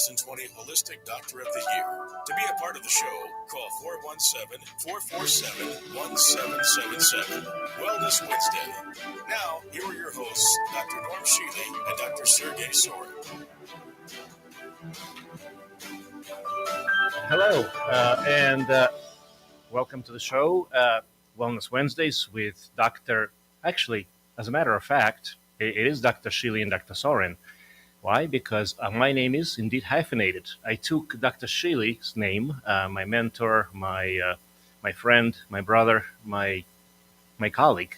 2020 Holistic Doctor of the Year. To be a part of the show, call 417-447-1777. Wellness Wednesday. Now, here are your hosts, Dr. Norm Shealy and Dr. Shealy-Sorin. Hello, and welcome to the show, Wellness Wednesdays with Dr. Actually, as a matter of fact, it is Dr. Shealy and Dr. Sorin. Why? Because my name is indeed hyphenated. I took Dr. Shealy's name, my mentor, my friend, my brother, my colleague,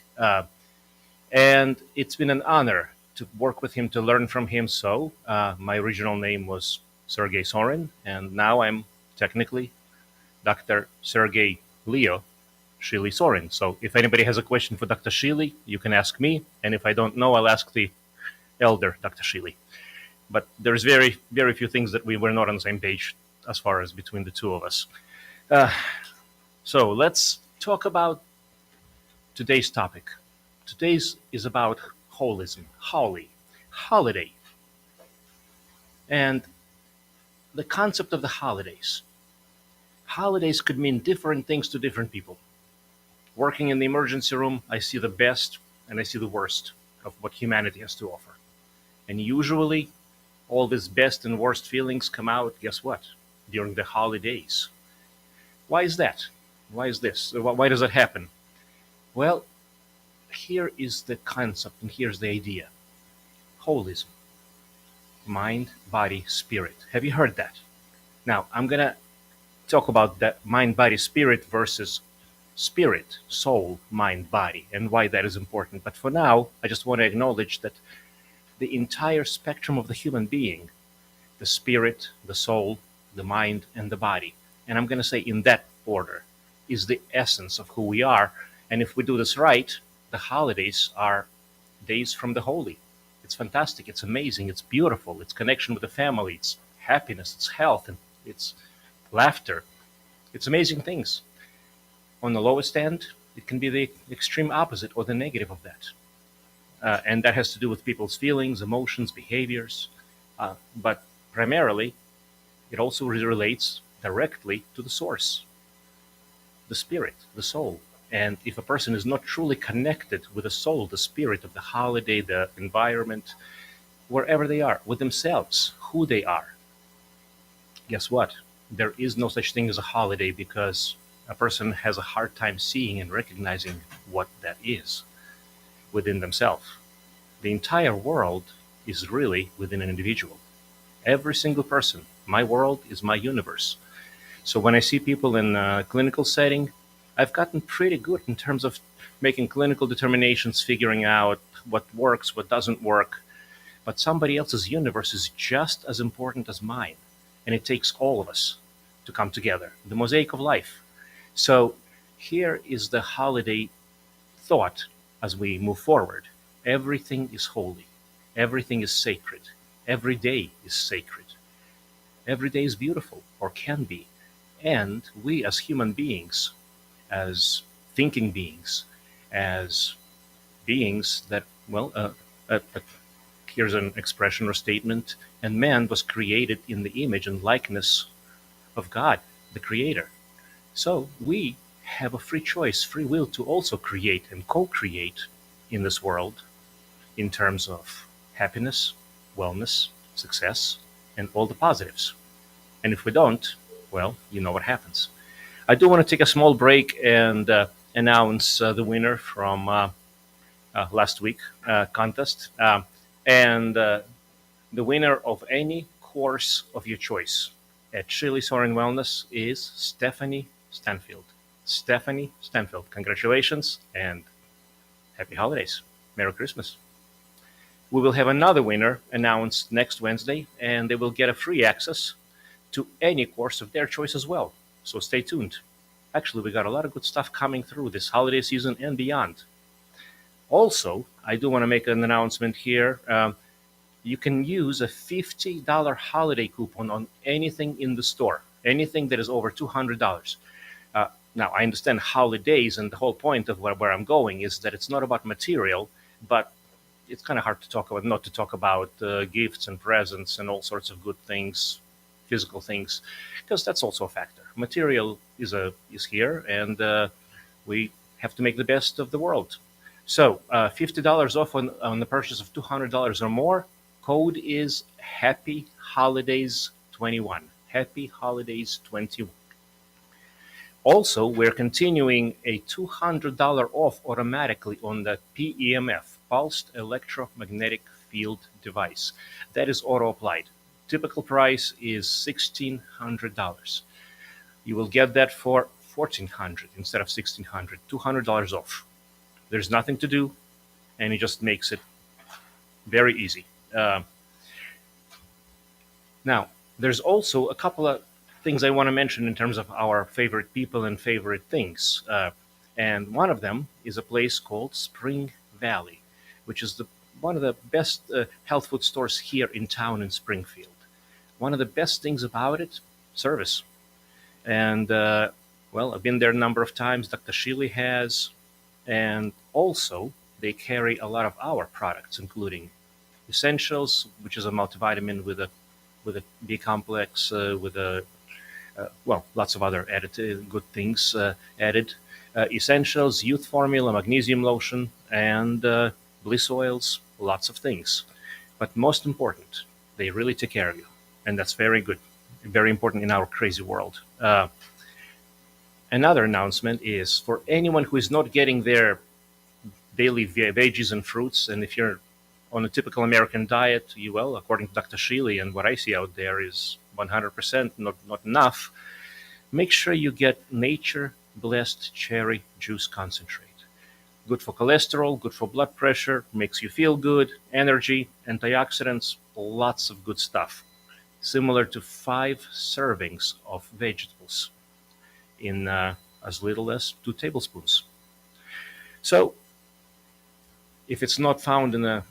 and it's been an honor to work with him, to learn from him. So my original name was Sergey-Sorin, and now I'm technically Dr. Sergey Leo Shealy-Sorin. So if anybody has a question for Dr. Shealy, you can ask me, and if I don't know, I'll ask the elder Dr. Shealy. But there's very, very few things that we were not on the same page as far as between the two of us. So let's talk about today's topic. Today's is about holism, holiday, and the concept of the holidays. Holidays could mean different things to different people. Working in the emergency room, I see the best and I see the worst of what humanity has to offer. And usually, all these best and worst feelings come out, guess what? During the holidays. Why is that? Why is this? Why does that happen? Well, here is the concept and here's the idea. Holism. Mind, body, spirit. Have you heard that? Now, I'm going to talk about that mind, body, spirit versus spirit, soul, mind, body, and why that is important. But for now, I just want to acknowledge that the entire spectrum of the human being, the spirit, the soul, the mind, and the body, and I'm going to say in that order, is the essence of who we are. And if we do this right, the holidays are days from the holy. It's fantastic. It's amazing. It's beautiful. It's connection with the family. It's happiness. It's health. And it's laughter. It's amazing things. On the lowest end, it can be the extreme opposite or the negative of that. And that has to do with people's feelings, emotions, behaviors. But primarily, it also relates directly to the source, the spirit, the soul. And if a person is not truly connected with the soul, the spirit of the holiday, the environment, wherever they are, with themselves, who they are, guess what? There is no such thing as a holiday because a person has a hard time seeing and recognizing what that is within themselves. The entire world is really within an individual. Every single person. My world is my universe. So when I see people in a clinical setting, I've gotten pretty good in terms of making clinical determinations, figuring out what works, what doesn't work. But somebody else's universe is just as important as mine. And it takes all of us to come together. The mosaic of life. So here is the holiday thought as we move forward. Everything is holy. Everything is sacred. Every day is sacred. Every day is beautiful, or can be. And we as human beings, as thinking beings, as beings that, here's an expression or statement, and man was created in the image and likeness of God, the Creator. So we have a free choice, free will to also create and co-create in this world in terms of happiness, wellness, success, and all the positives. And if we don't, well, you know what happens. I do want to take a small break and announce the winner from last week contest. And the winner of any course of your choice at Shealy-Sorin Wellness is Stephanie Stanfield. Stephanie Stanfield, congratulations and happy holidays. Merry Christmas. We will have another winner announced next Wednesday, and they will get a free access to any course of their choice as well. So stay tuned. Actually, we got a lot of good stuff coming through this holiday season and beyond. Also, I do want to make an announcement here. You can use a $50 holiday coupon on anything in the store, anything that is over $200. Now, I understand holidays, and the whole point of where I'm going is that it's not about material, but it's kind of hard to talk about, not to talk about gifts and presents and all sorts of good things physical things, because that's also a factor. Material is here, and we have to make the best of the world. So $50 off on the purchase of $200 or more. Code is Happy Holidays 21. Happy Holidays 21. Also, we're continuing a $200 off automatically on the PEMF, Pulsed Electromagnetic Field Device. That is auto-applied. Typical price is $1,600. You will get that for $1,400 instead of $1,600. $200 off. There's nothing to do, and it just makes it very easy. Now, there's also a couple of things I want to mention in terms of our favorite people and favorite things. And one of them is a place called Spring Valley, which is one of the best health food stores here in town in Springfield. One of the best things about it, service. And, well, I've been there a number of times. Dr. Shealy has. And also, they carry a lot of our products, including Essentials, which is a multivitamin with a B complex, lots of other added good things added. Essentials, Youth Formula, Magnesium Lotion, and Bliss Oils, lots of things. But most important, they really take care of you. And that's very good, very important in our crazy world. Another announcement is for anyone who is not getting their daily veggies and fruits, and if you're on a typical American diet, according to Dr. Shealy and what I see out there is 100% not enough, make sure you get Nature Blessed Cherry Juice Concentrate. Good for cholesterol, good for blood pressure, makes you feel good, energy, antioxidants, lots of good stuff. Similar to 5 servings of vegetables in as little as 2 tablespoons. So, if it's not found in a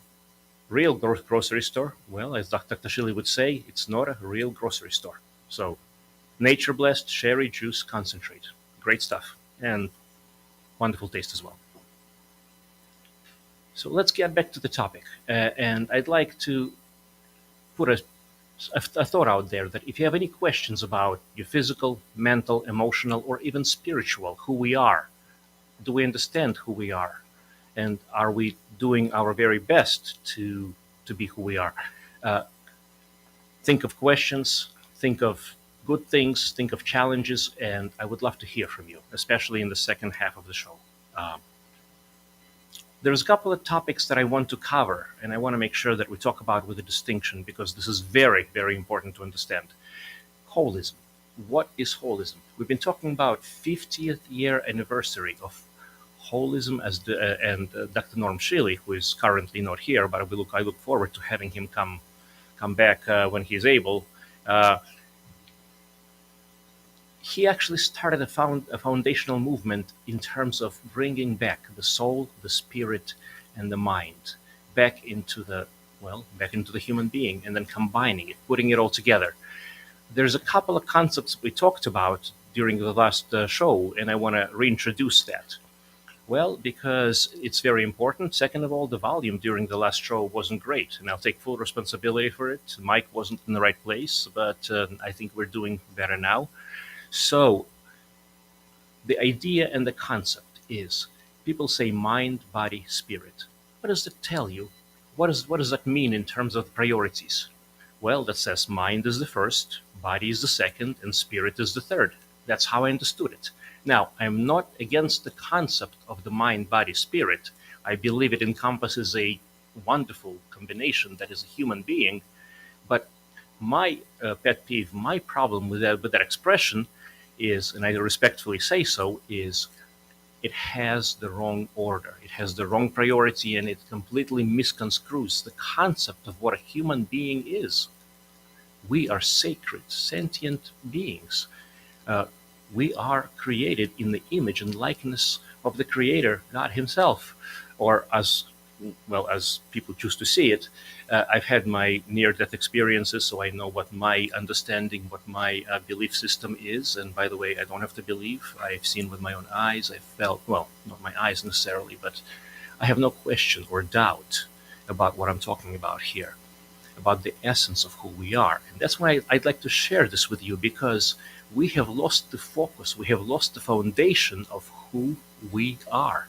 real grocery store, well, as Dr. Shealy would say, it's not a real grocery store. So, Nature Blessed Cherry Juice Concentrate. Great stuff. And wonderful taste as well. So let's get back to the topic. And I'd like to put a thought out there that if you have any questions about your physical, mental, emotional, or even spiritual, who we are, do we understand who we are? And are we doing our very best to be who we are? Think of questions, think of good things, think of challenges, and I would love to hear from you, especially in the second half of the show. There's a couple of topics that I want to cover, and I want to make sure that we talk about with a distinction, because this is very, very important to understand. Holism. What is holism? We've been talking about 50th year anniversary of holism, and Dr. Norm Shealy, who is currently not here, but I look forward to having him come back when he's able. He actually started a foundational movement in terms of bringing back the soul, the spirit, and the mind back into the human being, and then combining it, putting it all together. There's a couple of concepts we talked about during the last show, and I want to reintroduce that. Well, because it's very important. Second of all, the volume during the last show wasn't great, and I'll take full responsibility for it. The mic wasn't in the right place, but I think we're doing better now. So, the idea and the concept is, people say mind, body, spirit. What does that tell you? What does that mean in terms of priorities? Well, that says mind is the first, body is the second, and spirit is the third. That's how I understood it. Now, I'm not against the concept of the mind, body, spirit. I believe it encompasses a wonderful combination that is a human being. But my pet peeve, my problem with that expression is, and I respectfully say so, is it has the wrong order. It has the wrong priority, and it completely misconstrues the concept of what a human being is. We are sacred, sentient beings. We are created in the image and likeness of the Creator, God Himself, or as people choose to see it. I've had my near-death experiences, so I know what my understanding, what my belief system is. And by the way, I don't have to believe. I've seen with my own eyes. I've felt, well, not my eyes necessarily, but I have no question or doubt about what I'm talking about here. about the essence of who we are. And that's why I'd like to share this with you, because we have lost the focus, we have lost the foundation of who we are.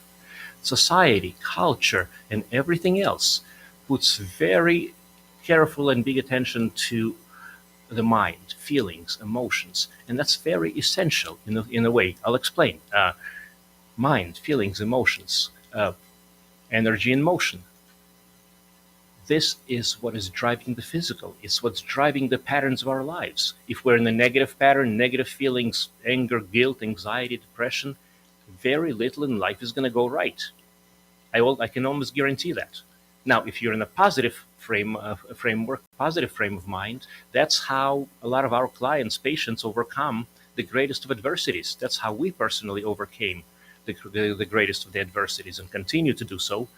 Society, culture, and everything else puts very careful and big attention to the mind, feelings, emotions, and that's very essential in a way. I'll explain. Mind, feelings, emotions, energy in motion. This is what is driving the physical. It's what's driving the patterns of our lives. If we're in a negative pattern, negative feelings, anger, guilt, anxiety, depression, very little in life is going to go right. I can almost guarantee that. Now, if you're in a positive framework, positive frame of mind, that's how a lot of our clients, patients overcome the greatest of adversities. That's how we personally overcame the greatest of the adversities and continue to do so.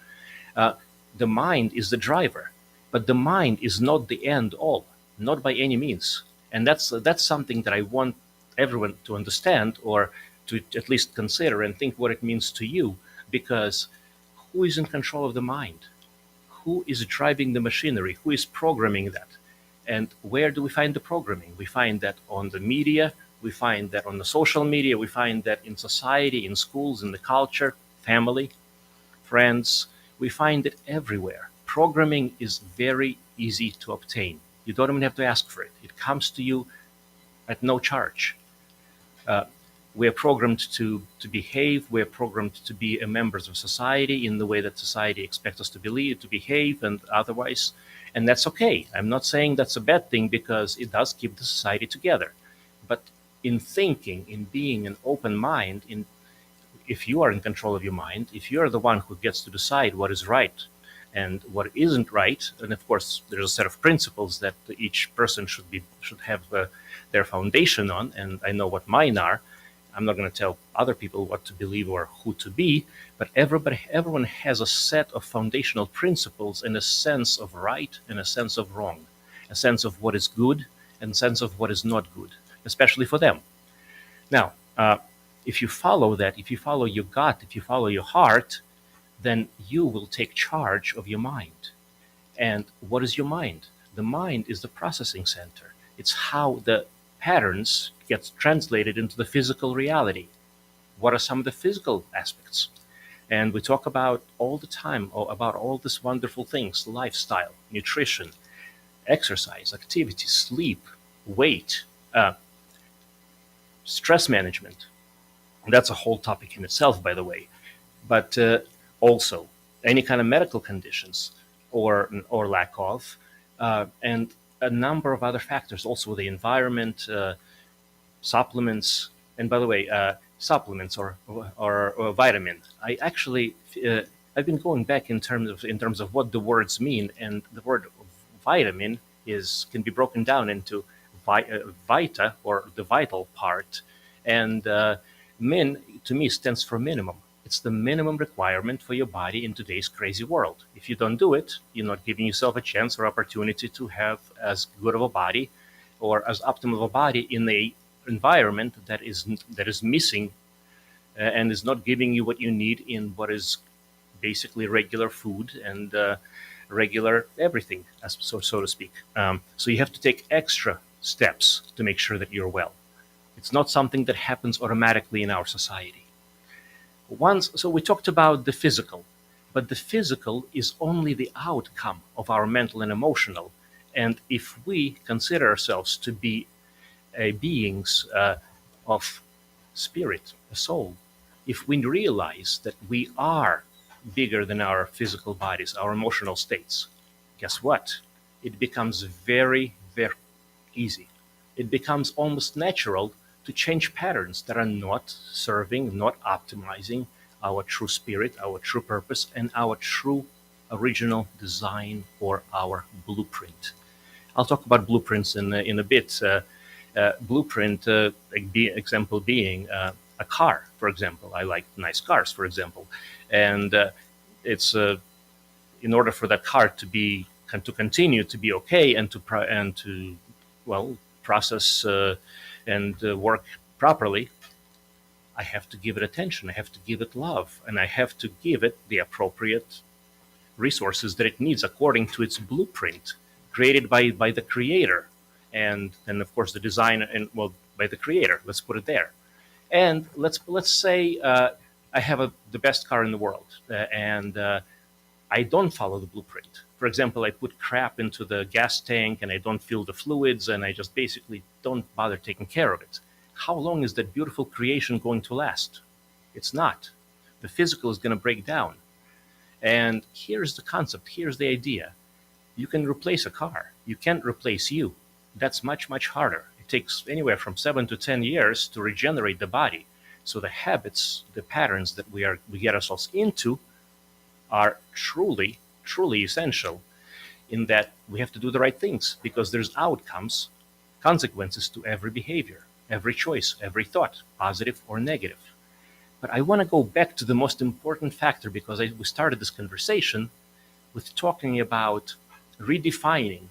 The mind is the driver, but the mind is not the end all, not by any means. And that's something that I want everyone to understand, or to at least consider and think what it means to you, because who is in control of the mind? Who is driving the machinery? Who is programming that? And where do we find the programming? We find that on the media, we find that on the social media, we find that in society, in schools, in the culture, family, friends. We find it everywhere. Programming is very easy to obtain. You don't even have to ask for it. It comes to you at no charge. We are programmed to behave. We are programmed to be members of society in the way that society expects us to believe, to behave, and otherwise. And that's okay. I'm not saying that's a bad thing, because it does keep the society together. But in thinking, in being an open mind, if you are in control of your mind, if you're the one who gets to decide what is right and what isn't right, and of course there's a set of principles that each person should have their foundation on, and I know what mine are. I'm not going to tell other people what to believe or who to be, but everyone has a set of foundational principles and a sense of right and a sense of wrong, a sense of what is good and a sense of what is not good, especially for them. Now, if you follow that, if you follow your gut, if you follow your heart, then you will take charge of your mind. And what is your mind? The mind is the processing center. It's how the patterns get translated into the physical reality. What are some of the physical aspects? And we talk about all the time about all these wonderful things: lifestyle, nutrition, exercise, activity, sleep, weight, stress management. That's a whole topic in itself, by the way. But also any kind of medical conditions or lack of, and a number of other factors. Also the environment, supplements, and by the way, supplements or vitamin. I've been going back in terms of what the words mean, and the word vitamin can be broken down into vita, or the vital part, and min to me stands for minimum. It's the minimum requirement for your body in today's crazy world. If you don't do it, you're not giving yourself a chance or opportunity to have as good of a body or as optimal of a body in a environment that is missing and is not giving you what you need in what is basically regular food and regular everything, so to speak. So you have to take extra steps to make sure that you're well. It's not something that happens automatically in our society. So we talked about the physical, but the physical is only the outcome of our mental and emotional. And if we consider ourselves to be beings of spirit, a soul, if we realize that we are bigger than our physical bodies, our emotional states, guess what? It becomes very, very easy. It becomes almost natural to change patterns that are not serving, not optimizing our true spirit, our true purpose, and our true original design or our blueprint. I'll talk about blueprints in a bit. Blueprint, example being a car, for example. I like nice cars, for example, and it's in order for that car to continue to be okay and to process and work properly, I have to give it attention. I have to give it love, and I have to give it the appropriate resources that it needs according to its blueprint. created by the creator, and then of course the design, and well, by the creator. Let's put it there. And let's say I have the best car in the world, and I don't follow the blueprint. For example, I put crap into the gas tank and I don't fill the fluids, and I just basically don't bother taking care of it. How long is that beautiful creation going to last? It's not. The physical is going to break down. And here's the concept, here's the idea. You can replace a car. You can't replace you. That's much, much harder. It takes anywhere from 7 to 10 years to regenerate the body. So the habits, the patterns that we get ourselves into are truly, truly essential, in that we have to do the right things, because there's outcomes, consequences to every behavior, every choice, every thought, positive or negative. But I want to go back to the most important factor, because we started this conversation with talking about redefining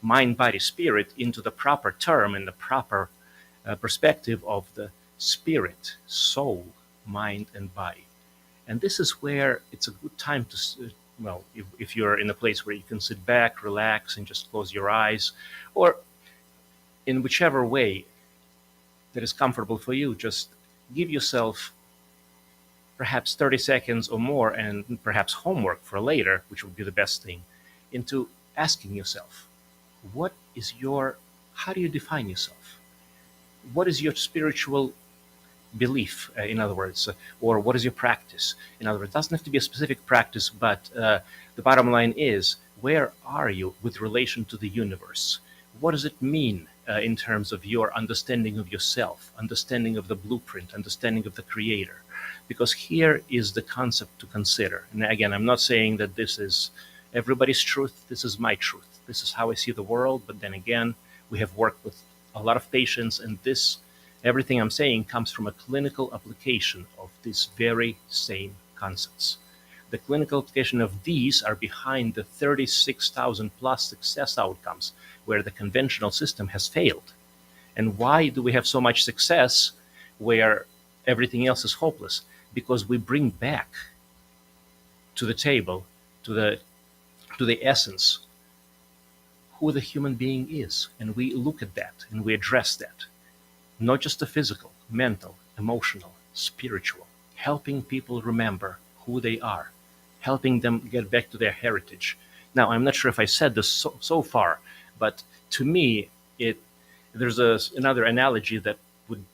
mind, body, spirit into the proper term and the proper perspective of the spirit, soul, mind, and body. And this is where it's a good time to, well, if you're in a place where you can sit back, relax, and just close your eyes, or in whichever way that is comfortable for you, just give yourself perhaps 30 seconds or more, and perhaps homework for later, which would be the best thing, into asking yourself, how do you define yourself? What is your spiritual belief, in other words, or what is your practice? In other words, it doesn't have to be a specific practice, but the bottom line is, where are you with relation to the universe? What does it mean in terms of your understanding of yourself, understanding of the blueprint, understanding of the creator? Because here is the concept to consider. And again, I'm not saying that this is everybody's truth. This is my truth. This is how I see the world. But then again, we have worked with a lot of patients, and everything I'm saying comes from a clinical application of these very same concepts. The clinical application of these are behind the 36,000 plus success outcomes where the conventional system has failed. And why do we have so much success where everything else is hopeless? Because we bring back to the table, to the essence, who the human being is. And we look at that and we address that. Not just the physical, mental, emotional, spiritual, helping people remember who they are, helping them get back to their heritage. Now, I'm not sure if I said this so far, but to me, there's another analogy that would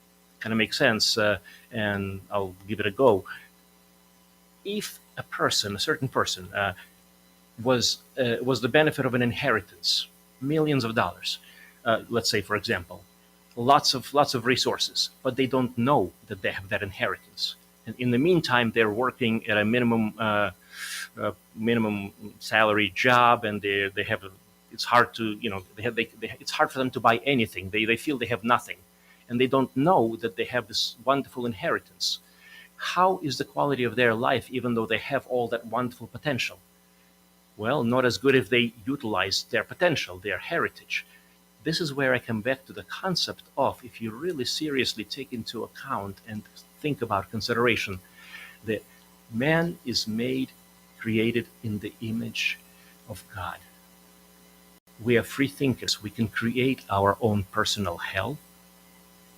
kind of make sense, and I'll give it a go. If a certain person, was the benefit of an inheritance, millions of dollars, let's say, for example, lots of resources, but they don't know that they have that inheritance. And in the meantime, they're working at a minimum salary job, and they have it's hard to it's hard for them to buy anything. They feel they have nothing, and they don't know that they have this wonderful inheritance. How is the quality of their life, even though they have all that wonderful potential? Well, not as good if they utilize their potential, their heritage. This is where I come back to the concept of, if you really seriously take into account and think about consideration, that man is created in the image of God. We are free thinkers. We can create our own personal hell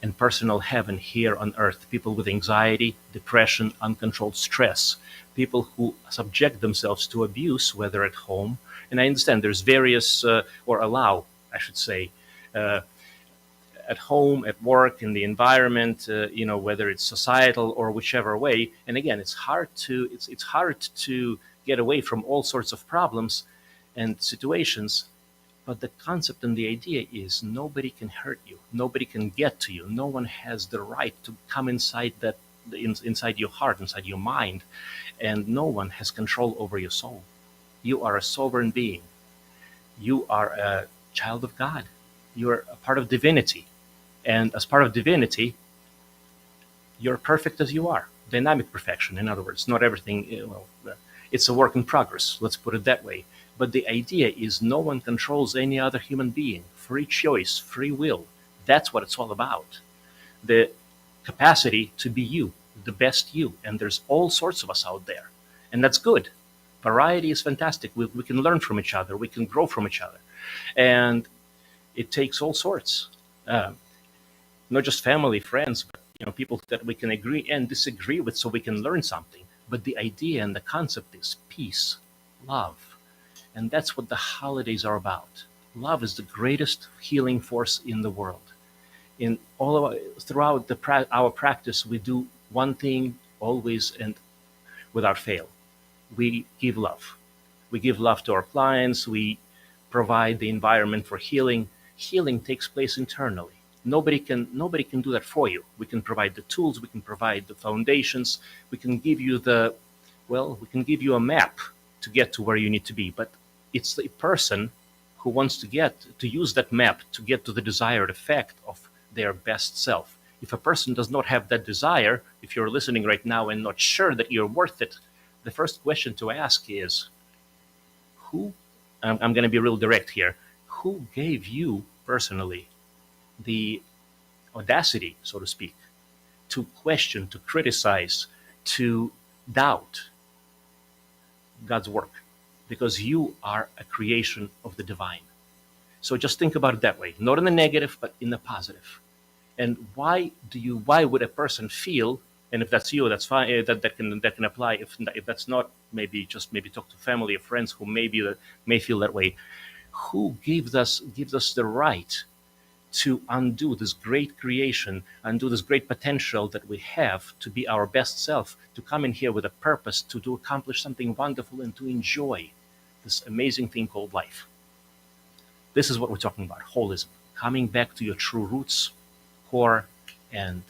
and personal heaven here on earth. People with anxiety, depression, uncontrolled stress, people who subject themselves to abuse, whether at home, and I understand there's various, or allow, I should say, at home, at work, in the environment, whether it's societal or whichever way. And again, it's hard to get away from all sorts of problems and situations. But the concept and the idea is, nobody can hurt you. Nobody can get to you. No one has the right to come inside your heart, inside your mind. And no one has control over your soul. You are a sovereign being. You are a child of God. You're a part of divinity. And as part of divinity, you're perfect as you are. Dynamic perfection, in other words. Not everything, it's a work in progress. Let's put it that way. But the idea is, no one controls any other human being. Free choice, free will. That's what it's all about. The capacity to be you, the best you. And there's all sorts of us out there. And that's good. Variety is fantastic. We can learn from each other. We can grow from each other. And it takes all sorts, not just family, friends, but people that we can agree and disagree with, so we can learn something. But the idea and the concept is peace, love, and that's what the holidays are about. Love is the greatest healing force in the world. In all of throughout our practice, we do one thing always and without fail. We give love. We give love to our clients. We provide the environment for healing. Healing takes place internally. Nobody can do that for you. We can provide the tools. We can provide the foundations. We can give you we can give you a map to get to where you need to be. But it's the person who wants to use that map to get to the desired effect of their best self. If a person does not have that desire, if you're listening right now and not sure that you're worth it, the first question to ask is, who, I'm going to be real direct here, who gave you personally the audacity, so to speak, to question, to criticize, to doubt God's work? Because you are a creation of the divine. So just think about it that way, not in the negative, but in the positive. And why would a person feel, and if that's you, that's fine, that can apply. If that's not, maybe talk to family or friends who may feel that way. Who gives us the right to undo this great creation, undo this great potential that we have to be our best self, to come in here with a purpose, to accomplish something wonderful and to enjoy this amazing thing called life? This is what we're talking about, holism. Coming back to your true roots, core, and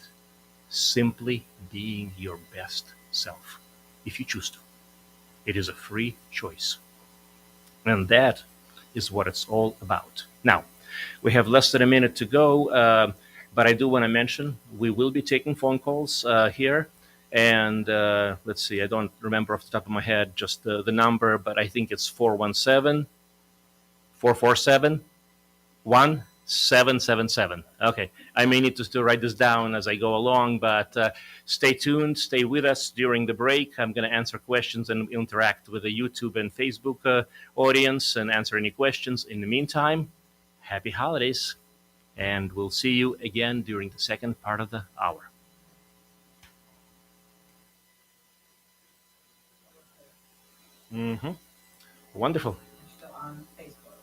simply being your best self, if you choose to. It is a free choice. And that is what it's all about. Now, we have less than a minute to go, but I do want to mention we will be taking phone calls here. And let's see, I don't remember off the top of my head just the number, but I think it's 417-447-1777. Okay, I may need to still write this down as I go along, but stay tuned, stay with us during the break. I'm going to answer questions and interact with the YouTube and Facebook audience and answer any questions. In the meantime, happy holidays, and we'll see you again during the second part of the hour. Mm-hmm. Wonderful. Still on Facebook.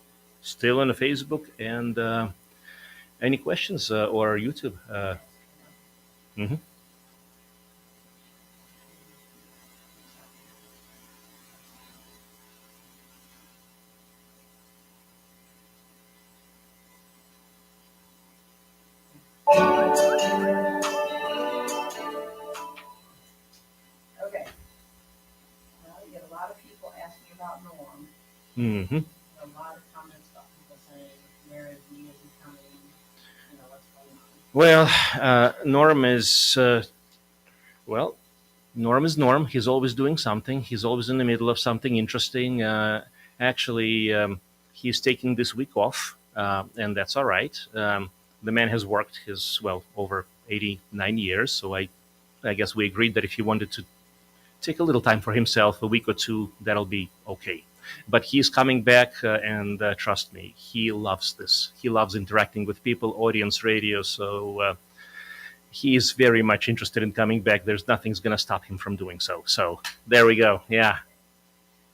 Still on the Facebook, and any questions or YouTube? Mm-hmm. Okay. Well, you get a lot of people asking about Norm. Mm-hmm. A lot of comments about people saying, where is he? Is he coming? What's going on? Well, Norm is Norm is Norm. He's always doing something. He's always in the middle of something interesting. Actually, he's taking this week off, and that's all right. The man has worked over 89 years, so I guess we agreed that if he wanted to take a little time for himself, a week or two, that'll be okay. But he's coming back, and trust me, he loves this. He loves interacting with people, audience radio, so he is very much interested in coming back. There's nothing's going to stop him from doing so. So there we go. Yeah.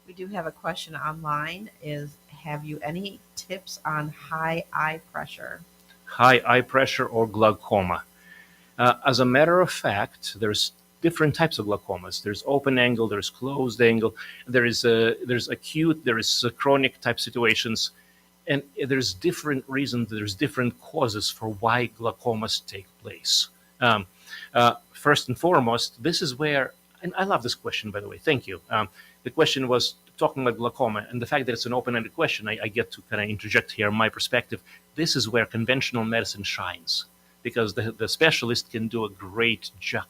We do have a question online. Have you any tips on high eye pressure? High eye pressure or glaucoma. As a matter of fact, there's different types of glaucomas. There's open angle, there's closed angle, there's acute, there is chronic type situations, and there's different reasons, there's different causes for why glaucomas take place. First and foremost, this is where, and I love this question, by the way, thank you. The question was talking about glaucoma, and the fact that it's an open-ended question, I get to kind of interject here my perspective. This is where conventional medicine shines, because the specialist can do a great job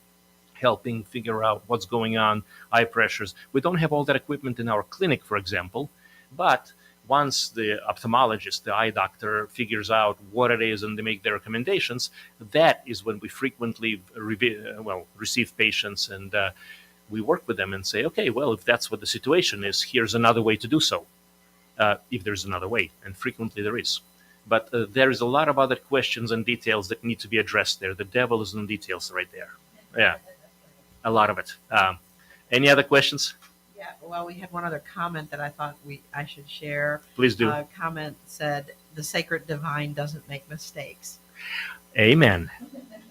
helping figure out what's going on, eye pressures. We don't have all that equipment in our clinic, for example, but once the ophthalmologist, the eye doctor, figures out what it is and they make their recommendations, that is when we frequently receive patients, and we work with them and say, okay, well, if that's what the situation is, here's another way to do so. if there's another way, and frequently there is. But there is a lot of other questions and details that need to be addressed there. The devil is in the details right there. Yeah, a lot of it. Any other questions? Yeah, well, we had one other comment that I thought I should share. Please do. Comment said, "The sacred divine doesn't make mistakes." Amen.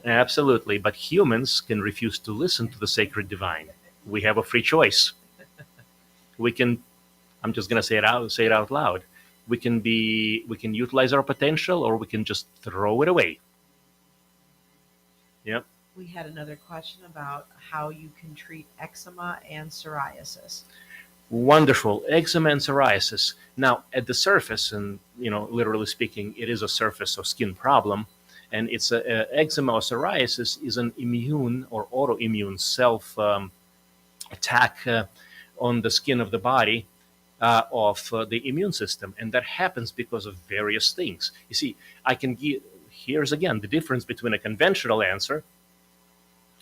Absolutely. But humans can refuse to listen to the sacred divine. We have a free choice. We can, I'm just going to say it out loud. We can utilize our potential, or we can just throw it away. Yep. We had another question about how you can treat eczema and psoriasis. Wonderful. Eczema and psoriasis. Now, at the surface, and literally speaking, it is a surface or skin problem, and it's eczema or psoriasis is an immune or autoimmune self attack on the skin of the body of the immune system, and that happens because of various things. You see, here's again the difference between a conventional answer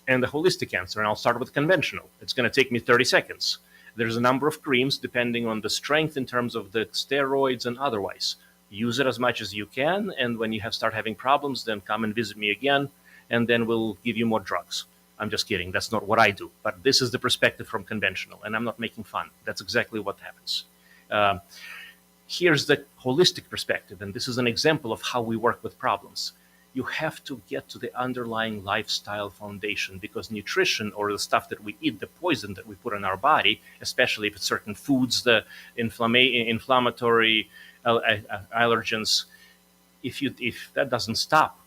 and the holistic answer, and I'll start with conventional. It's going to take me 30 seconds. There's a number of creams depending on the strength in terms of the steroids and otherwise. Use it as much as you can, and when you start having problems, then come and visit me again, and then we'll give you more drugs. I'm just kidding. That's not what I do. But this is the perspective from conventional, and I'm not making fun. That's exactly what happens. Here's the holistic perspective, and this is an example of how we work with problems. You have to get to the underlying lifestyle foundation, because nutrition, or the stuff that we eat, the poison that we put in our body, especially if it's certain foods, the inflammatory allergens, if that doesn't stop,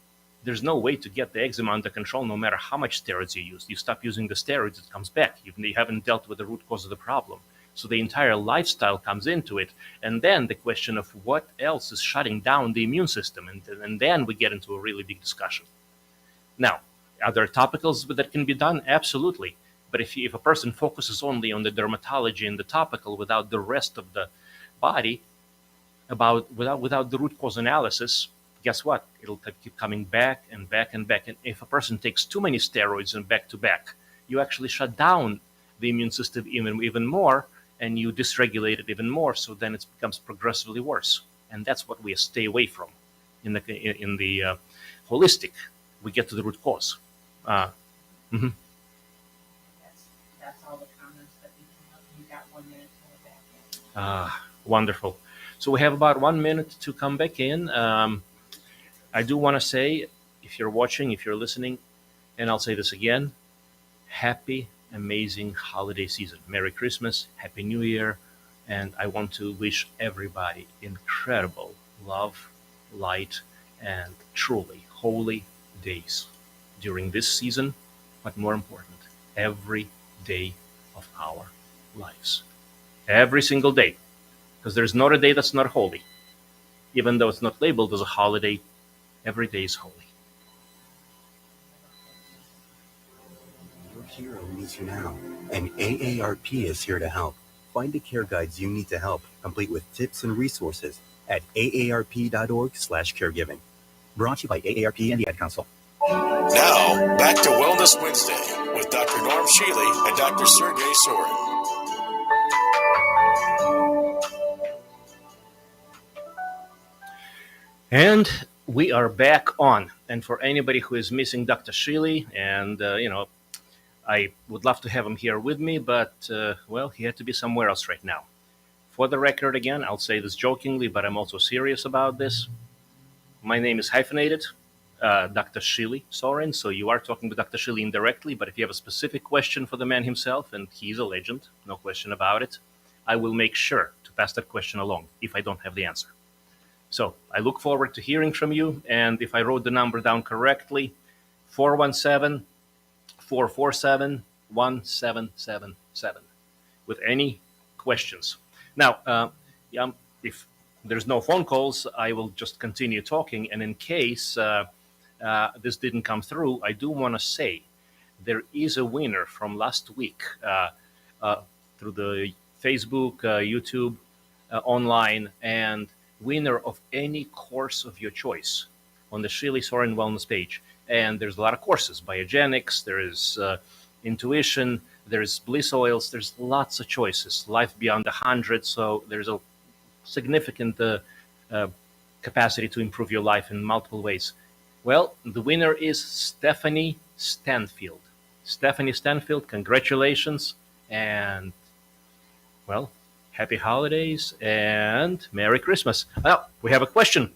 there's no way to get the eczema under control, no matter how much steroids you use. You stop using the steroids, it comes back. You haven't dealt with the root cause of the problem. So the entire lifestyle comes into it. And then the question of what else is shutting down the immune system. And then we get into a really big discussion. Now, are there topicals that can be done? Absolutely. But if a person focuses only on the dermatology and the topical without the rest of the body, without the root cause analysis, guess what? It'll keep coming back and back and back. And if a person takes too many steroids and back to back, you actually shut down the immune system even more, and you dysregulate it even more. So then it becomes progressively worse. And that's what we stay away from. In the holistic, we get to the root cause. That's all the comments that we have. You got 1 minute to go back in. Wonderful. So we have about 1 minute to come back in. I do want to say, if you're watching, if you're listening, and I'll say this again, happy, amazing holiday season. Merry Christmas, Happy New Year, and I want to wish everybody incredible love, light, and truly holy days during this season, but more important, every day of our lives. Every single day. Because there's not a day that's not holy. Even though it's not labeled as a holiday, every day is holy. Your hero needs you now, and AARP is here to help. Find the care guides you need to help, complete with tips and resources at aarp.org/caregiving. Brought to you by AARP and the Ad Council. Now, back to Wellness Wednesday with Dr. Norm Shealy and Dr. Shealy-Sorin. And we are back on. And for anybody who is missing Dr. Shealy, and I would love to have him here with me, but he had to be somewhere else right now. For the record, again, I'll say this jokingly, but I'm also serious about this. My name is hyphenated, Dr. Shealy-Sorin, so you are talking to Dr. Shealy indirectly, but if you have a specific question for the man himself, and he's a legend, no question about it, I will make sure to pass that question along if I don't have the answer. So I look forward to hearing from you, and if I wrote the number down correctly, 417-447-1777 with any questions. Now, if there's no phone calls, I will just continue talking, and in case this didn't come through, I do want to say there is a winner from last week through the Facebook, YouTube, online, and winner of any course of your choice on the Shealy-Sorin Wellness page. And there's a lot of courses, biogenics, there is intuition, there's bliss oils, there's lots of choices, life beyond 100. So there's significant capacity to improve your life in multiple ways. Well, the winner is Stephanie Stanfield. Stephanie Stanfield, congratulations, and well, happy holidays and Merry Christmas. Well, we have a question.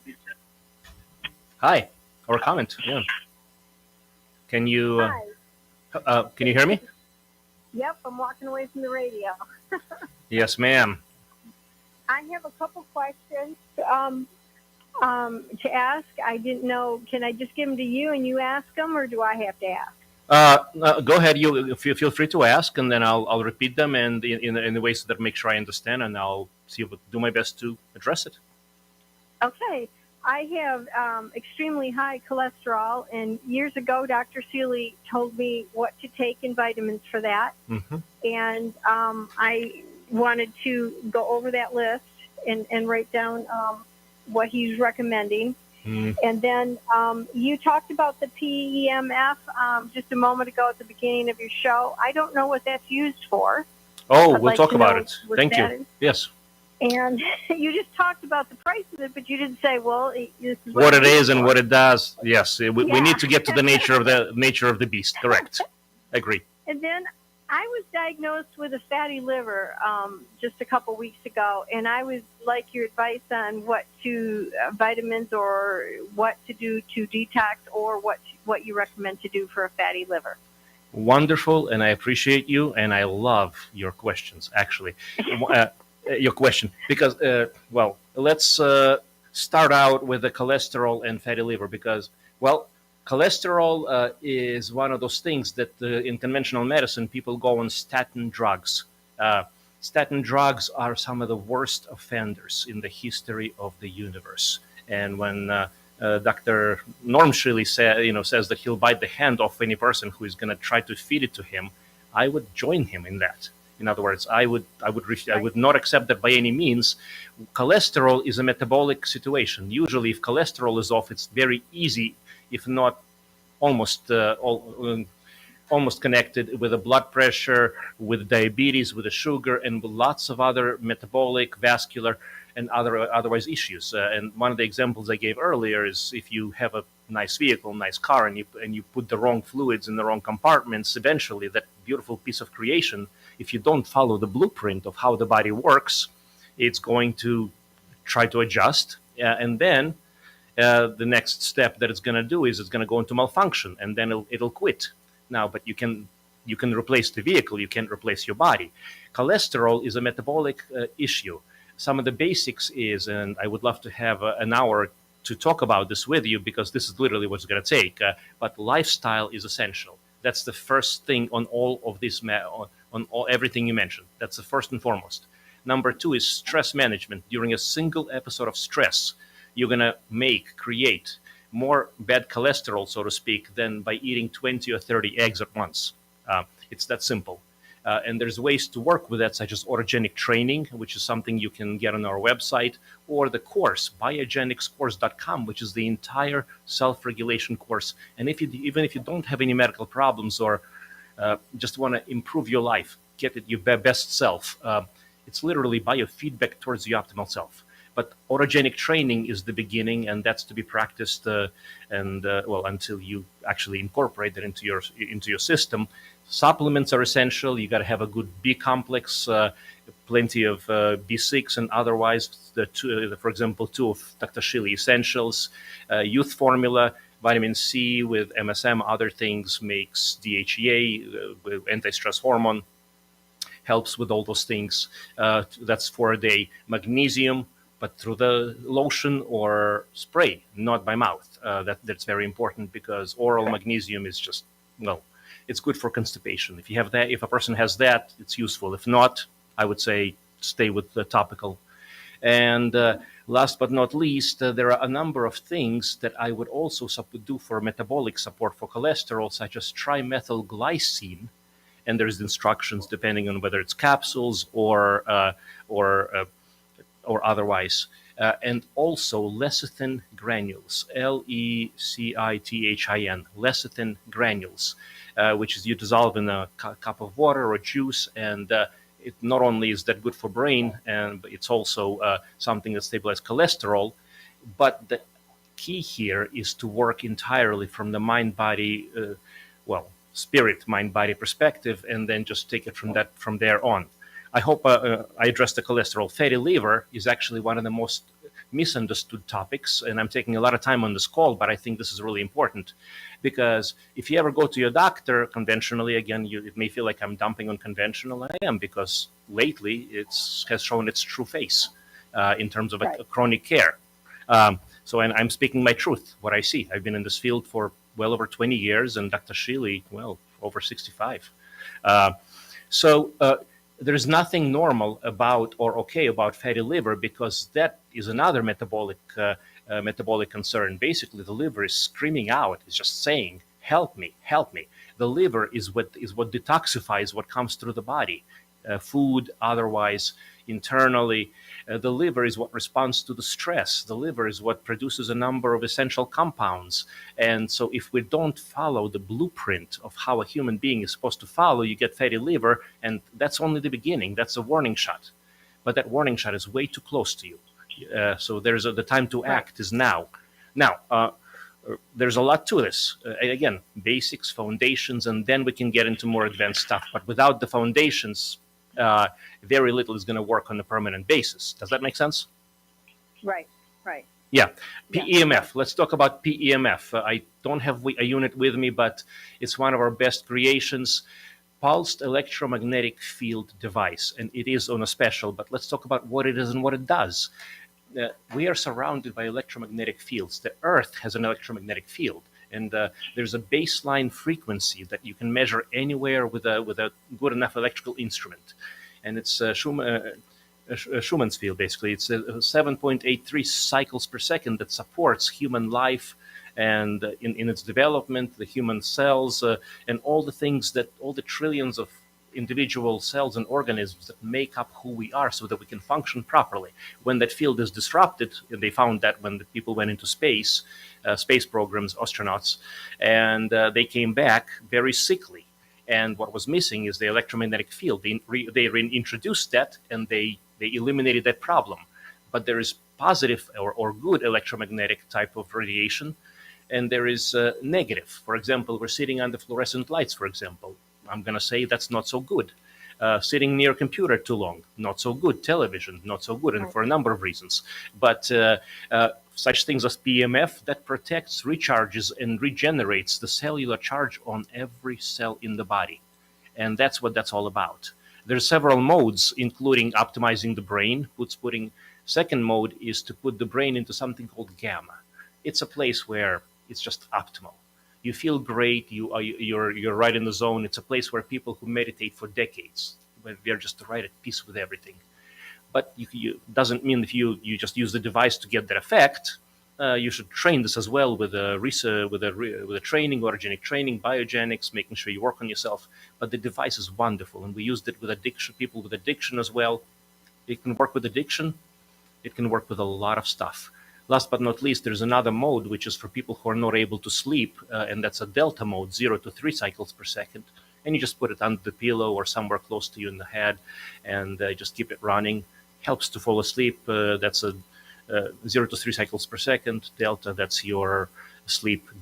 Hi, or a comment. Yeah. Can you hear me? Yep, I'm walking away from the radio. Yes, ma'am. I have a couple questions to ask. I didn't know. Can I just give them to you and you ask them, or do I have to ask? Go ahead. You feel free to ask, and then I'll repeat them and in the ways that make sure I understand, and I'll do my best to address it. Okay. I have extremely high cholesterol, and years ago, Dr. Shealy told me what to take in vitamins for that. Mm-hmm. And I wanted to go over that list and write down what he's recommending. Mm. And then you talked about the PEMF just a moment ago at the beginning of your show. I don't know what that's used for. Oh, I'd we'll like talk to about know it. what Thank that you. is. Yes. And you just talked about the price of it, but you didn't say, well, this is What it is used and for. what it does. Yes, we Yeah. need to get to the nature of the beast. Correct. Agree. And then I was diagnosed with a fatty liver just a couple weeks ago, and I would like your advice on what to vitamins or what to do to detox, or what you recommend to do for a fatty liver. Wonderful, and I appreciate you, and I love your questions, actually. Your question, because, well, let's start out with the cholesterol and fatty liver, because, well, cholesterol is one of those things that in conventional medicine, people go on statin drugs. Statin drugs are some of the worst offenders in the history of the universe. And when Dr. Norm Shealy says that he'll bite the hand off any person who is going to try to feed it to him, I would join him in that. In other words, I would not accept that by any means. Cholesterol is a metabolic situation. Usually, if cholesterol is off, it's very easy, if not almost connected with the blood pressure, with diabetes, with the sugar, and with lots of other metabolic, vascular, and otherwise issues. And one of the examples I gave earlier is if you have a nice vehicle, nice car, and you put the wrong fluids in the wrong compartments, eventually that beautiful piece of creation, if you don't follow the blueprint of how the body works, it's going to try to adjust. And then the next step that it's going to do is it's going to go into malfunction, and then it'll quit. Now, but you can replace the vehicle, you can't replace your body. Cholesterol is a metabolic issue. Some of the basics is, and I would love to have an hour to talk about this with you, because this is literally what it's going to take. But lifestyle is essential. That's the first thing on all of this, everything you mentioned. That's the first and foremost. Number two is stress management. During a single episode of stress, you're going to create more bad cholesterol, so to speak, than by eating 20 or 30 eggs at once. It's that simple. And there's ways to work with that, such as autogenic training, which is something you can get on our website, or the course, biogenicscourse.com, which is the entire self-regulation course. And even if you don't have any medical problems or just want to improve your life, get it your best self, it's literally biofeedback towards the optimal self. But autogenic training is the beginning, and that's to be practiced until you actually incorporate it into your system. Supplements are essential. You got to have a good B complex, plenty of B6, and otherwise, for example, two of Dr. Shealy essentials, youth formula, vitamin C with MSM, other things, makes DHEA, anti-stress hormone, helps with all those things. That's for a day. Magnesium, but through the lotion or spray, not by mouth. That's very important, because oral magnesium is just, it's good for constipation. If you have that, if a person has that, it's useful. If not, I would say stay with the topical. And last but not least, there are a number of things that I would also do for metabolic support for cholesterol, such as trimethylglycine. And there's instructions depending on whether it's capsules or otherwise. And also lecithin granules, lecithin, lecithin granules, which is you dissolve in a cup of water or juice, and it not only is that good for brain, and it's also something that stabilizes cholesterol, but the key here is to work entirely from the mind-body, spirit, mind-body perspective, and then just take it from there on. I hope I addressed the cholesterol. Fatty liver is actually one of the most misunderstood topics, and I'm taking a lot of time on this call, but I think this is really important, because if you ever go to your doctor conventionally, again, it may feel like I'm dumping on conventional. I am, because lately it has shown its true face in terms of a chronic care. And I'm speaking my truth, what I see. I've been in this field for well over 20 years, and Dr. Shealy, over 65. There's nothing normal about or okay about fatty liver, because that is another metabolic concern. Basically, the liver is screaming out. It's just saying, "Help me, help me." The liver is what detoxifies what comes through the body, food, otherwise, internally. The liver is what responds to the stress. The liver is what produces a number of essential compounds. And so if we don't follow the blueprint of how a human being is supposed to follow, you get fatty liver, and that's only the beginning. That's a warning shot. But that warning shot is way too close to you. So the time to act is now. Now, there's a lot to this. Again, basics, foundations, and then we can get into more advanced stuff. But without the foundations, very little is going to work on a permanent basis. Does that make sense? Right. Yeah. PEMF. Let's talk about PEMF. I don't have a unit with me, but it's one of our best creations. Pulsed electromagnetic field device, and it is on a special, but let's talk about what it is and what it does. We are surrounded by electromagnetic fields. The Earth has an electromagnetic field, and there's a baseline frequency that you can measure anywhere with a good enough electrical instrument, and it's Schumann's field. Basically, it's 7.83 cycles per second that supports human life and in its development, the human cells, and all the trillions of individual cells and organisms that make up who we are, so that we can function properly. When that field is disrupted, and they found that when the people went into space programs, astronauts, and they came back very sickly. And what was missing is the electromagnetic field. They reintroduced that, and they eliminated that problem. But there is positive or good electromagnetic type of radiation, and there is negative. For example, we're sitting under fluorescent lights, for example. I'm going to say that's not so good. Sitting near a computer too long, not so good. Television, not so good, and for a number of reasons. But such things as PEMF, that protects, recharges, and regenerates the cellular charge on every cell in the body. And that's what that's all about. There's several modes, including optimizing the brain. Second mode is to put the brain into something called gamma. It's a place where it's just optimal. You feel great. You're right in the zone. It's a place where people who meditate for decades, when they're just right at peace with everything. But you doesn't mean if you just use the device to get that effect. You should train this as well with a training, autogenic training, biogenics, making sure you work on yourself. But the device is wonderful, and we used it with addiction, people with addiction as well. It can work with addiction. It can work with a lot of stuff. Last but not least, there's another mode, which is for people who are not able to sleep, and that's a delta mode, 0 to 3 cycles per second. And you just put it under the pillow or somewhere close to you in the head, and just keep it running. Helps to fall asleep. That's a 0 to 3 cycles per second. Delta, that's your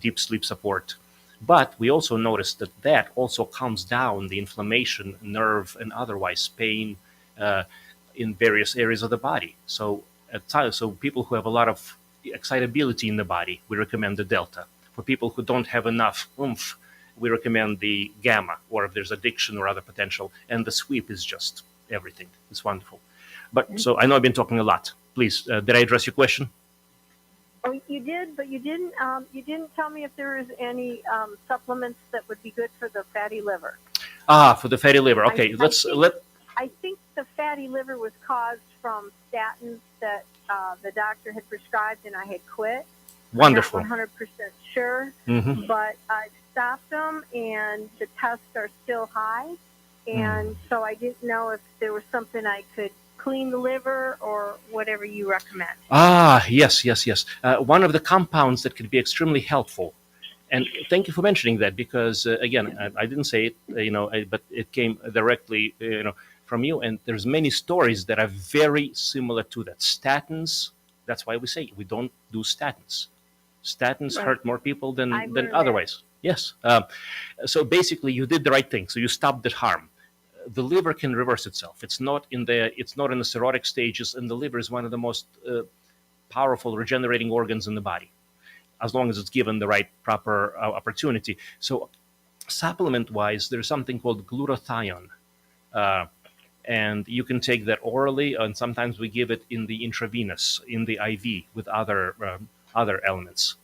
deep sleep support. But we also noticed that also calms down the inflammation, nerve, and otherwise pain in various areas of the body. So people who have a lot of excitability in the body, we recommend the delta. For people who don't have enough oomph, we recommend the gamma, or if there's addiction or other potential. And the sweep is just everything. It's wonderful. But so I know I've been talking a lot. Please, did I address your question? Oh, you did, but you didn't. You didn't tell me if there is any supplements that would be good for the fatty liver. For the fatty liver. Okay, I think the fatty liver was caused from statins that the doctor had prescribed, and I had quit. Wonderful. I'm not 100% sure, but I stopped them, and the tests are still high, and so I didn't know if there was something I could clean the liver or whatever you recommend. Yes. One of the compounds that could be extremely helpful, and thank you for mentioning that, because again, I didn't say it, but it came directly, from you, and there's many stories that are very similar to that. Statins, that's why we say we don't do statins. Statins hurt more people than otherwise. Yes. So basically, you did the right thing. So you stopped the harm. The liver can reverse itself. It's not in the cirrhotic stages, and the liver is one of the most powerful regenerating organs in the body, as long as it's given the right proper opportunity. So supplement-wise, there's something called glutathione, and you can take that orally, and sometimes we give it in the intravenous, in the IV, with other elements.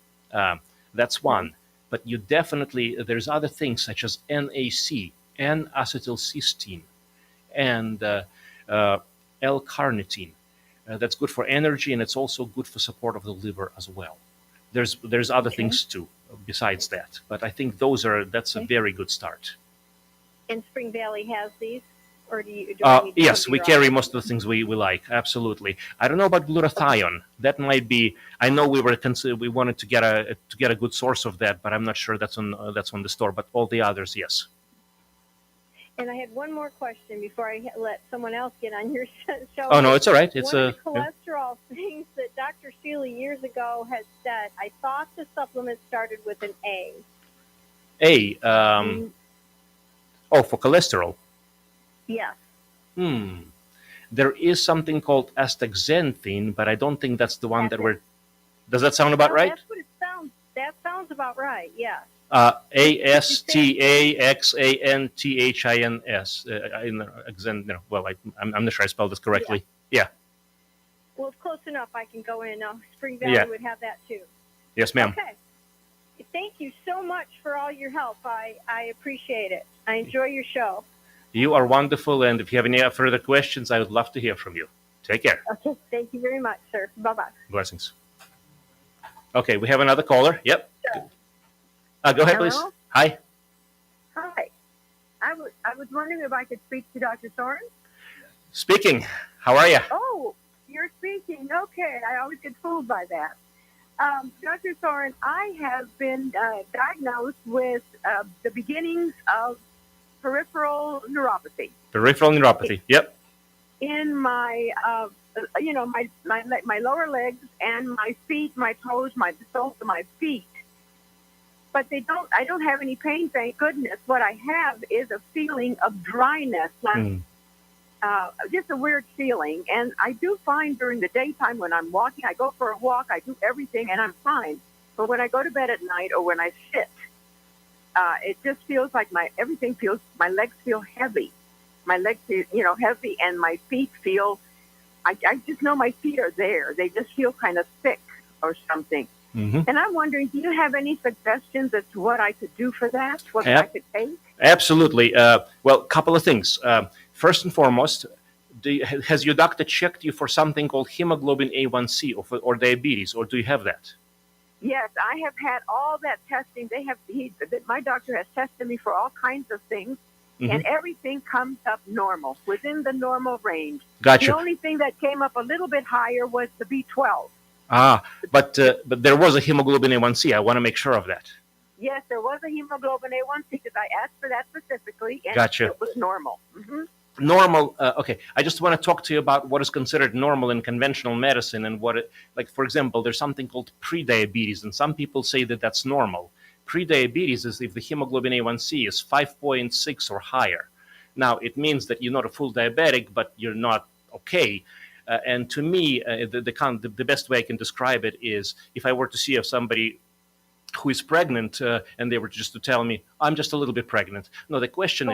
That's one. But you definitely, there's other things such as NAC, N-acetylcysteine, and L-carnitine. That's good for energy, and it's also good for support of the liver as well. There's other things too besides that, but I think that's a very good start. And Spring Valley has these, or do you? Yes, we carry most of the things we like. Absolutely. I don't know about glutathione. That might be. I know we wanted to get a good source of that, but I'm not sure that's on the store. But all the others, yes. And I had one more question before I let someone else get on your show. Oh no, it's all right. It's one of the cholesterol things that Dr. Shealy years ago had said. I thought the supplement started with an A. A. For cholesterol. Yes. There is something called astaxanthin, but I don't think that's the one that we're. Does that sound about right? That's what it sounds. That sounds about right. Yes. Astaxanthins. Well, I'm not sure I spelled this correctly. Yeah. Well, it's close enough. I can go in. Spring Valley would have that too. Yes, ma'am. Okay. Thank you so much for all your help. I appreciate it. I enjoy your show. You are wonderful, and if you have any further questions, I would love to hear from you. Take care. Okay. Thank you very much, sir. Bye-bye. Blessings. Okay, we have another caller. Yep. Go ahead, please. Hi. Hi. I was wondering if I could speak to Dr. Sorin. Speaking. How are you? Oh, you're speaking. Okay. I always get fooled by that. Dr. Sorin, I have been diagnosed with the beginnings of peripheral neuropathy. Peripheral neuropathy. Yep. In my, my lower legs and my feet, my toes, the soles of my feet. But I don't have any pain, thank goodness. What I have is a feeling of dryness, just a weird feeling. And I do find during the daytime when I'm walking, I go for a walk, I do everything, and I'm fine. But when I go to bed at night or when I sit, it just feels like my legs feel heavy. My legs feel, heavy, and my feet feel, I just know my feet are there. They just feel kind of thick or something. Mm-hmm. And I'm wondering, do you have any suggestions as to what I could do for that? What I could take? Absolutely. Well, a couple of things. First and foremost, has your doctor checked you for something called hemoglobin A1C or diabetes, or do you have that? Yes, I have had all that testing. My doctor has tested me for all kinds of things, and everything comes up normal, within the normal range. Gotcha. The only thing that came up a little bit higher was the B12. But there was a hemoglobin A1C. I want to make sure of that. Yes, there was a hemoglobin A1C because I asked for that specifically, and Gotcha. It was normal. Mm-hmm. Normal. Okay. I just want to talk to you about what is considered normal in conventional medicine and for example, there's something called prediabetes, and some people say that that's normal. Prediabetes is if the hemoglobin A1C is 5.6 or higher. Now, it means that you're not a full diabetic, but you're not okay. And to me, the best way I can describe it is if I were to see somebody who is pregnant and they were just to tell me, I'm just a little bit pregnant. No, the question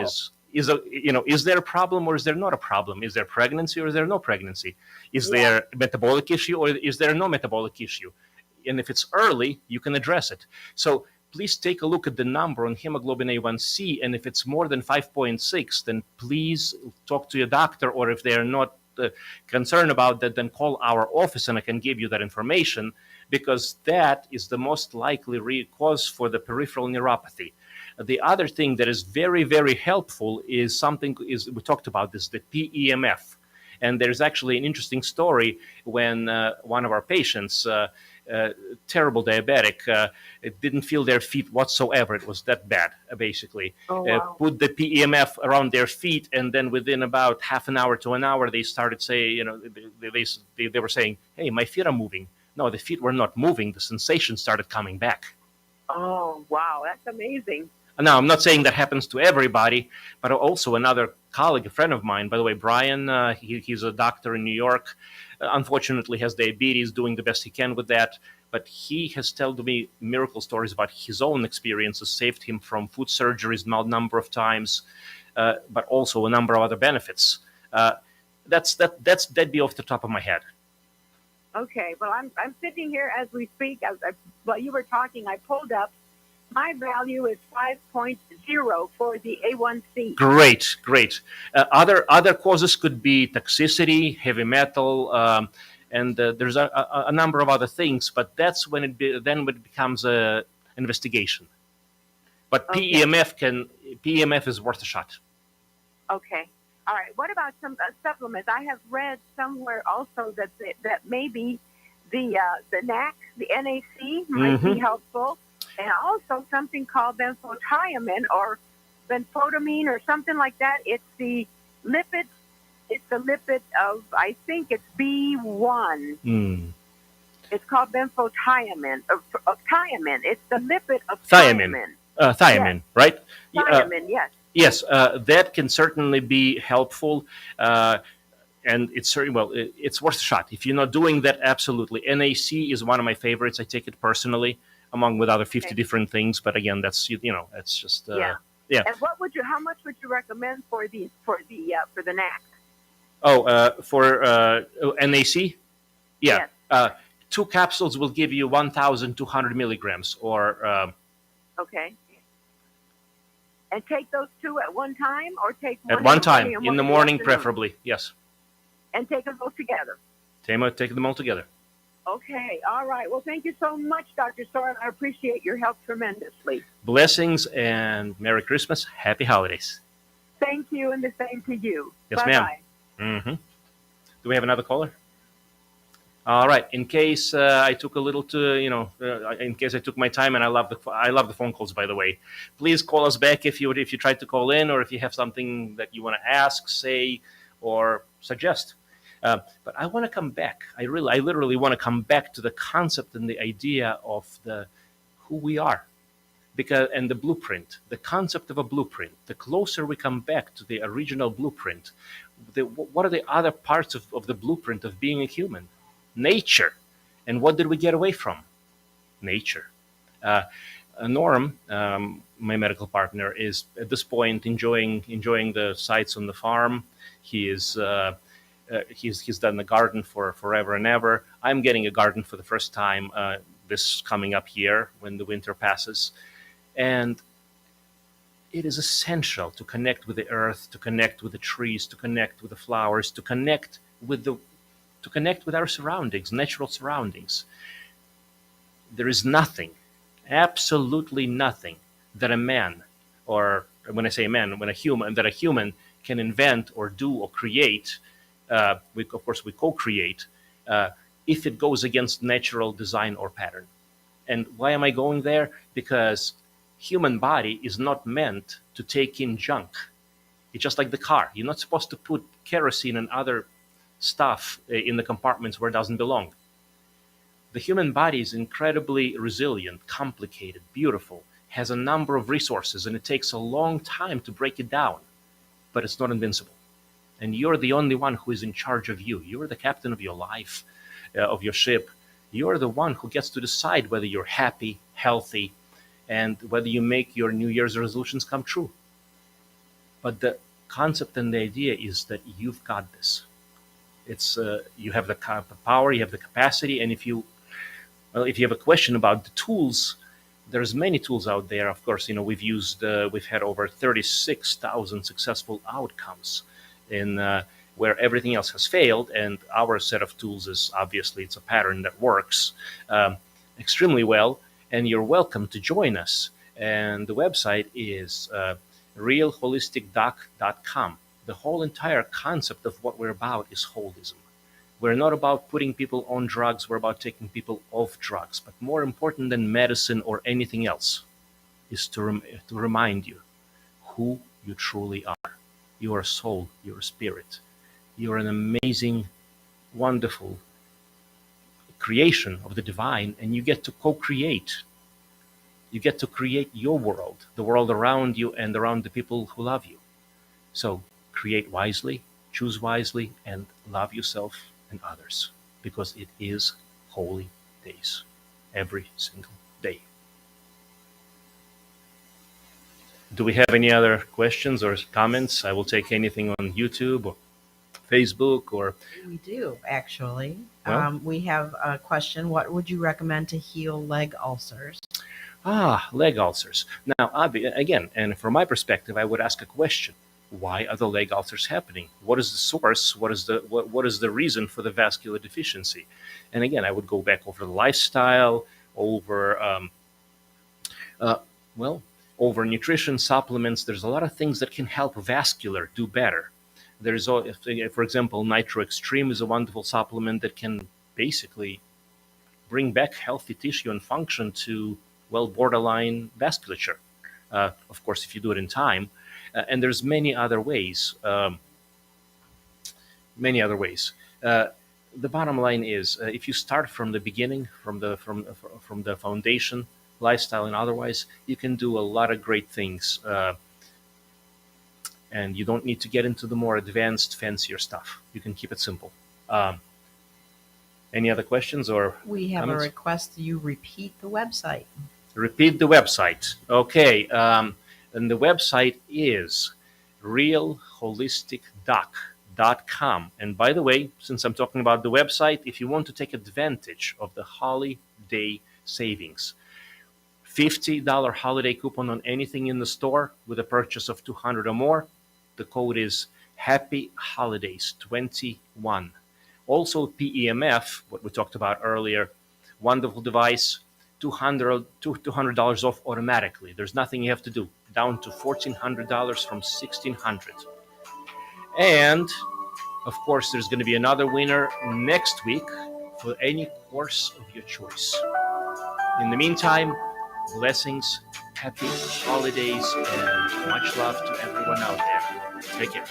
is there a problem or is there not a problem? Is there pregnancy or is there no pregnancy? Is there a metabolic issue or is there no metabolic issue? And if it's early, you can address it. So please take a look at the number on hemoglobin A1C. And if it's more than 5.6, then please talk to your doctor, or if they're not concerned about that, then call our office and I can give you that information, because that is the most likely cause for the peripheral neuropathy. The other thing that is very, very helpful is we talked about this, the PEMF. And there's actually an interesting story when one of our patients, terrible diabetic. It didn't feel their feet whatsoever. It was that bad, basically. Oh, wow. Put the PEMF around their feet, and then within about half an hour to an hour, they started they were saying, "Hey, my feet are moving." No, the feet were not moving. The sensation started coming back. Oh, wow. That's amazing. Now, I'm not saying that happens to everybody, but also another colleague, a friend of mine, by the way, Brian, he's a doctor in New York, unfortunately has diabetes, doing the best he can with that, but he has told me miracle stories about his own experiences, saved him from foot surgeries a number of times, but also a number of other benefits. That'd be off the top of my head. Okay. Well, I'm sitting here as we speak. While you were talking, I pulled up. My value is 5.0 for the A1C. Great. Other causes could be toxicity, heavy metal, and there's a number of other things. But that's when it becomes an investigation. But Okay. PEMF is worth a shot. Okay. All right. What about some supplements? I have read somewhere also that maybe the NAC, the NAC, might be helpful. And also something called benfotiamine or benfotamine or something like that. It's the lipid. It's the lipid of, I think it's B1. It's called benfotiamine of thiamine. It's the lipid of thiamine. Thiamine, right? Thiamine, yes. Yes, that can certainly be helpful. And it's it's worth a shot. If you're not doing that, absolutely. NAC is one of my favorites. I take it personally, among with other 50 different things. But again, that's it's just yeah. And how much would you recommend for the NAC? For NAC, yeah. Yes. 2 capsules will give you 1,200 milligrams, or okay. And take those 2 at one time, or take one at one time and in the morning, preferably. Yes. And take them both together. Take them all together. Okay. All right. Well, thank you so much, Dr. Sorin. I appreciate your help tremendously. Blessings and Merry Christmas. Happy holidays. Thank you, and the same to you. Yes, Bye-bye. ma'am. Mm-hmm. Do we have another caller? All right. In case I took a little in case I took my time, and I love the phone calls, by the way. Please call us back if you tried to call in, or if you have something that you want to ask, say, or suggest. But I want to come back. I literally want to come back to the concept and the idea of who we are, and the blueprint, the concept of a blueprint. The closer we come back to the original blueprint, what are the other parts of the blueprint of being a human? Nature. And what did we get away from? Nature. Norm, my medical partner, is at this point enjoying the sights on the farm. He is. He's done the garden for forever and ever. I'm getting a garden for the first time this coming up year when the winter passes. And it is essential to connect with the earth, to connect with the trees, to connect with the flowers, to connect with our surroundings, natural surroundings. There is nothing, absolutely nothing, that a man, or when I say a man, that a human can invent or do or create. We co-create if it goes against natural design or pattern. And why am I going there? Because human body is not meant to take in junk. It's just like the car. You're not supposed to put kerosene and other stuff in the compartments where it doesn't belong. The human body is incredibly resilient, complicated, beautiful, has a number of resources, and it takes a long time to break it down, but it's not invincible. And you're the only one who is in charge of you. You're the captain of your life, of your ship. You're the one who gets to decide whether you're happy, healthy, and whether you make your New Year's resolutions come true. But the concept and the idea is that you've got this. It's you have the power, you have the capacity, and if you have a question about the tools, there's many tools out there. Of course, we've had over 36,000 successful outcomes in where everything else has failed, and our set of tools is obviously it's a pattern that works extremely well. And you're welcome to join us. And the website is realholisticdoc.com. The whole entire concept of what we're about is holism. We're not about putting people on drugs, we're about taking people off drugs. But more important than medicine or anything else is to remind you who you truly are. You are a soul, you're a spirit. You're an amazing, wonderful creation of the divine, and you get to co-create. You get to create your world, the world around you and around the people who love you. So create wisely, choose wisely, and love yourself and others, because it is holy days every single day. Do we have any other questions or comments? I will take anything on YouTube or Facebook or... We do, actually. Well? We have a question. What would you recommend to heal leg ulcers? Leg ulcers. Now, again, and from my perspective, I would ask a question. Why are the leg ulcers happening? What is the source? What is the reason for the vascular deficiency? And again, I would go back over the lifestyle, over over nutrition, supplements. There's a lot of things that can help vascular do better. There's, for example, Nitro Extreme is a wonderful supplement that can basically bring back healthy tissue and function to, well, borderline vasculature. Of course, if you do it in time. And there's many other ways. The bottom line is, if you start from the beginning, from the foundation, lifestyle and otherwise, you can do a lot of great things. And you don't need to get into the more advanced, fancier stuff. You can keep it simple. Any other questions or We have comments? a request you repeat the website. Repeat the website. Okay. And the website is realholisticdoc.com. And by the way, since I'm talking about the website, if you want to take advantage of the holiday savings, $50 holiday coupon on anything in the store with a purchase of $200 or more, the code is Happy Holidays 21. Also, PEMF, what we talked about earlier, wonderful device, $200 off automatically. There's nothing you have to do. Down to $1,400 from $1,600. And of course, there's going to be another winner next week for any course of your choice. In the meantime, blessings, happy holidays, and much love to everyone out there. Take care.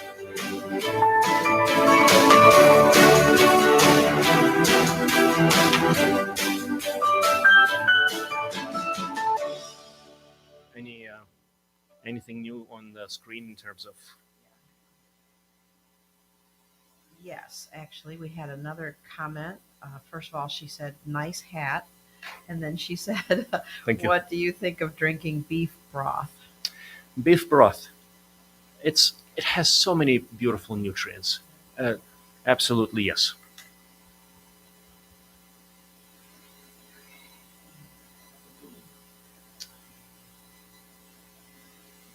Anything new on the screen in terms of... Yes, actually, we had another comment. First of all, she said, nice hat. And then she said, Thank you. What do you think of drinking beef broth? Beef broth. It has so many beautiful nutrients. Absolutely, yes.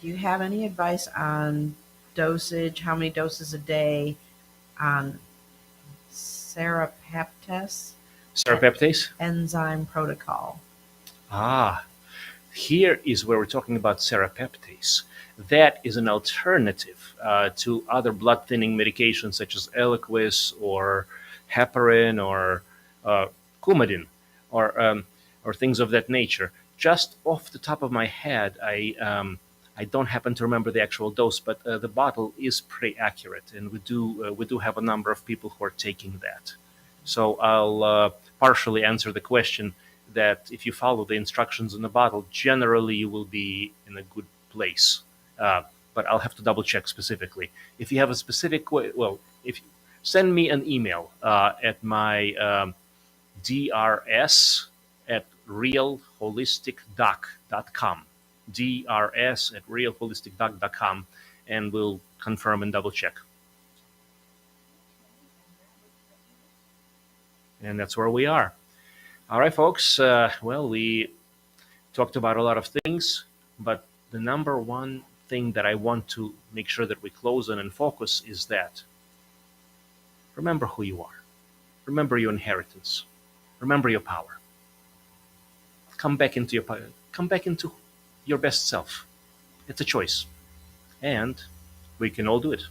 Do you have any advice on dosage? How many doses a day on serapeptase enzyme protocol? Here is where we're talking about serapeptase. That is an alternative to other blood thinning medications such as Eliquis or heparin or Coumadin or things of that nature. Just off the top of my head, I don't happen to remember the actual dose, but the bottle is pretty accurate, and we do have a number of people who are taking that. So I'll partially answer the question that if you follow the instructions in the bottle, generally you will be in a good place. But I'll have to double check specifically. If you have a specific, if you send me an email at my drs@realholisticdoc.com. drs@realholisticdoc.com, and we'll confirm and double check. And that's where we are. All right, folks. We talked about a lot of things, but the number one thing that I want to make sure that we close on and focus is that remember who you are. Remember your inheritance. Remember your power. Come back into your best self. It's a choice. And we can all do it.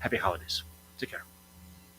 Happy holidays. Take care.